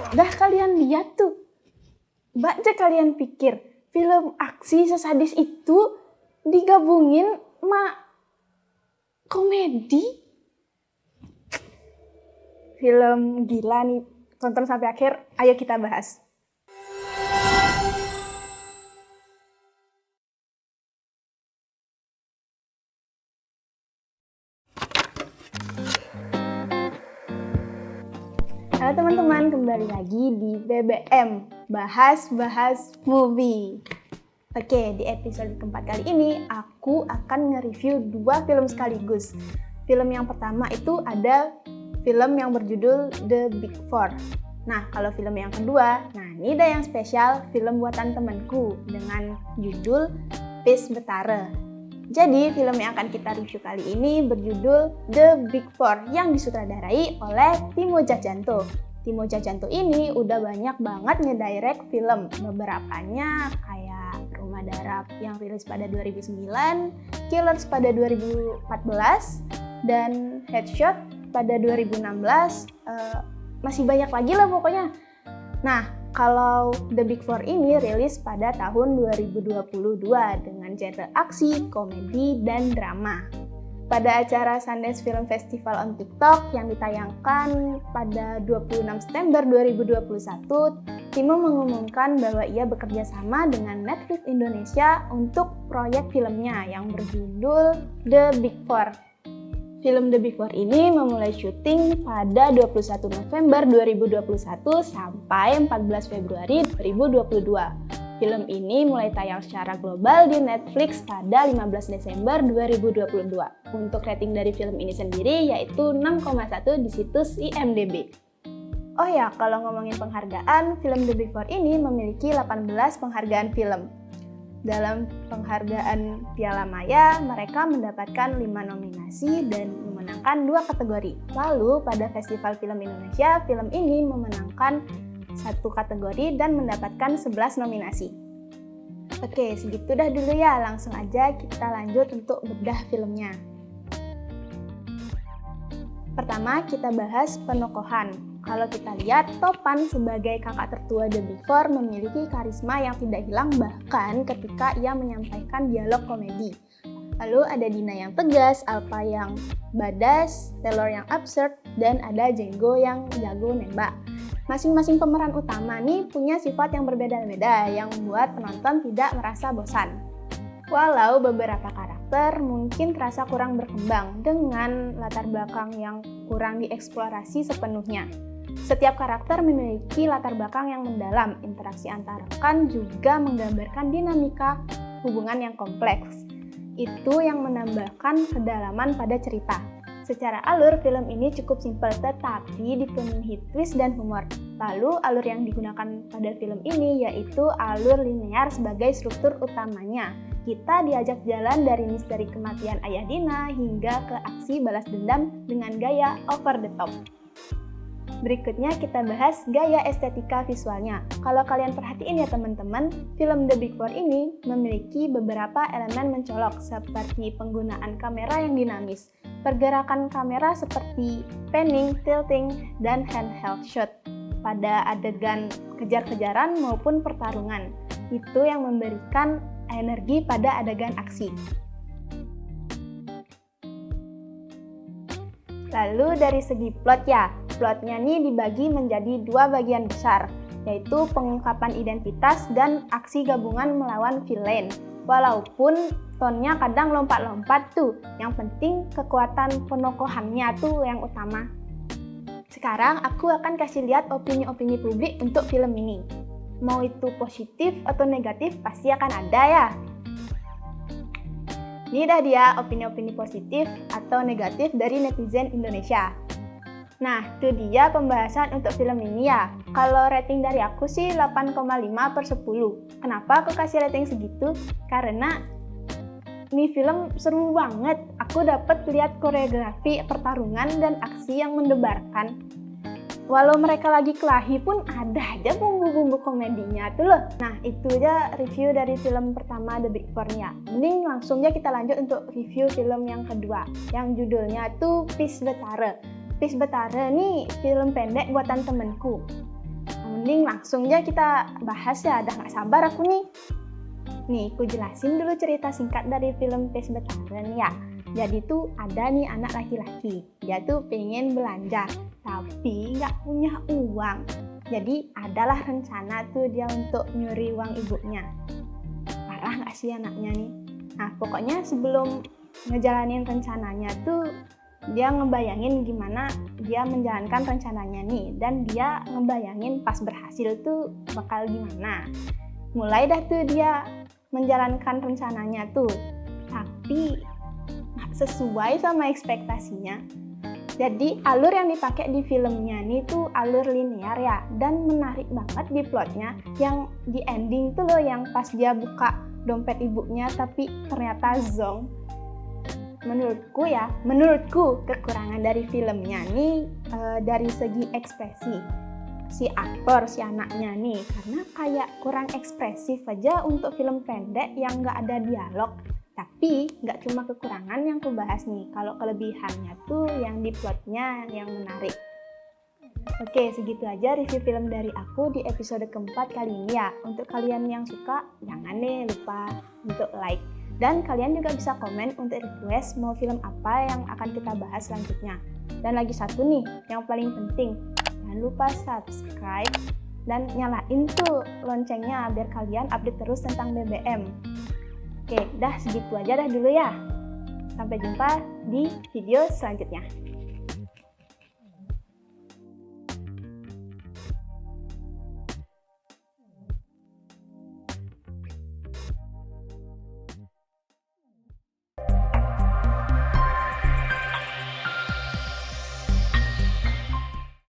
Dah kalian lihat tuh. Baca kalian pikir, film aksi sesadis itu digabungin sama komedi? Film gila nih, tonton sampai akhir, ayo kita bahas. Halo teman-teman, kembali lagi di BBM, Bahas Movie. Oke, di episode keempat kali ini aku akan nge-review 2 film sekaligus. Film yang pertama itu ada film yang berjudul The Big Four. Nah, kalau film yang kedua, ini ada yang spesial, film buatan temanku dengan judul Pis Betara. Jadi, film yang akan kita review kali ini berjudul The Big Four yang disutradarai oleh Timo Tjahjanto. Timo Tjahjanto ini udah banyak banget ngedirect film. Beberapanya kayak Rumah Darab yang rilis pada 2009, Killers pada 2014, dan Headshot pada 2016. Masih banyak lagi lah pokoknya. Nah, kalau The Big Four ini rilis pada tahun 2022 dengan genre aksi, komedi, dan drama. Pada acara Sundance Film Festival on TikTok yang ditayangkan pada 26 September 2021, Timo mengumumkan bahwa ia bekerja sama dengan Netflix Indonesia untuk proyek filmnya yang berjudul The Big Four. Film The Big Four ini memulai syuting pada 21 November 2021 sampai 14 Februari 2022. Film ini mulai tayang secara global di Netflix pada 15 Desember 2022. Untuk rating dari film ini sendiri yaitu 6,1 di situs IMDb. Oh ya, kalau ngomongin penghargaan, film The Big Four ini memiliki 18 penghargaan film. Dalam penghargaan Piala Maya, mereka mendapatkan 5 nominasi dan memenangkan 2 kategori. Lalu, pada Festival Film Indonesia, film ini memenangkan 1 kategori dan mendapatkan 11 nominasi. Oke, segitu dah dulu ya. Langsung aja kita lanjut untuk bedah filmnya. Pertama, kita bahas penokohan. Kalau kita lihat, Topan sebagai kakak tertua The Big Four memiliki karisma yang tidak hilang bahkan ketika ia menyampaikan dialog komedi. Lalu ada Dina yang tegas, Alpa yang badas, Taylor yang absurd, dan ada Jenggo yang jago nembak. Masing-masing pemeran utama nih punya sifat yang berbeda-beda yang membuat penonton tidak merasa bosan. Walau beberapa karakter mungkin terasa kurang berkembang dengan latar belakang yang kurang dieksplorasi sepenuhnya. Setiap karakter memiliki latar belakang yang mendalam, interaksi antar rekan juga menggambarkan dinamika hubungan yang kompleks. Itu yang menambahkan kedalaman pada cerita. Secara alur, film ini cukup simpel tetapi dipenuhi twist dan humor. Lalu, alur yang digunakan pada film ini yaitu alur linear sebagai struktur utamanya. Kita diajak jalan dari misteri kematian ayah Dina hingga ke aksi balas dendam dengan gaya over the top. Berikutnya kita bahas gaya estetika visualnya. Kalau kalian perhatiin ya teman-teman, film The Big Four ini memiliki beberapa elemen mencolok seperti penggunaan kamera yang dinamis, pergerakan kamera seperti panning, tilting, dan handheld shot pada adegan kejar-kejaran maupun pertarungan. Itu yang memberikan energi pada adegan aksi. Lalu dari segi plot ya, plotnya nih dibagi menjadi 2 bagian besar, yaitu pengungkapan identitas dan aksi gabungan melawan villain. Walaupun tonnya kadang lompat-lompat tuh, yang penting kekuatan penokohannya tuh yang utama. Sekarang aku akan kasih lihat opini-opini publik untuk film ini. Mau itu positif atau negatif pasti akan ada ya. Ini dah dia opini-opini positif atau negatif dari netizen Indonesia. Nah, itu dia pembahasan untuk film ini ya. Kalau rating dari aku sih 8,5/10. Kenapa aku kasih rating segitu? Karena ini film seru banget. Aku dapat lihat koreografi pertarungan dan aksi yang mendebarkan. Walau mereka lagi kelahi pun ada aja bumbu-bumbu komedinya tuh loh. Nah, itu aja review dari film pertama The Big Four-nya. Mending langsung aja kita lanjut untuk review film yang kedua, yang judulnya tuh Pis Betara. Pis Betara nih film pendek buatan temenku. mending langsung aja kita bahas ya, dah gak sabar aku nih. Nih, aku jelasin dulu cerita singkat dari film Pes Betaren ya. Jadi tuh ada nih anak laki-laki, dia tuh pengen belanja, tapi nggak punya uang. Jadi adalah rencana tuh dia untuk nyuri uang ibunya. Parah nggak sih anaknya nih? Nah, pokoknya sebelum ngejalanin rencananya tuh, dia ngebayangin gimana dia menjalankan rencananya nih. Dan dia ngebayangin pas berhasil tuh bakal gimana. Mulai dah tuh dia menjalankan rencananya tuh, tapi nggak sesuai sama ekspektasinya. Jadi alur yang dipakai di filmnya nih tuh alur linear ya, dan menarik banget di plotnya. Yang di ending tuh loh, yang pas dia buka dompet ibunya tapi ternyata zonk. Menurutku kekurangan dari filmnya nih dari segi ekspresi si aktor, si anaknya nih, karena kayak kurang ekspresif aja untuk film pendek yang nggak ada dialog. Tapi nggak cuma kekurangan yang aku bahas nih, kalau kelebihannya tuh yang di plotnya yang menarik. Oke, segitu aja review film dari aku di episode keempat kali ini ya. Untuk kalian yang suka, jangan nih lupa untuk like. Dan kalian juga bisa komen untuk request mau film apa yang akan kita bahas selanjutnya. Dan lagi satu nih, yang paling penting, jangan lupa subscribe dan nyalain tuh loncengnya biar kalian update terus tentang BBM. Oke, dah segitu aja dah dulu ya. Sampai jumpa di video selanjutnya.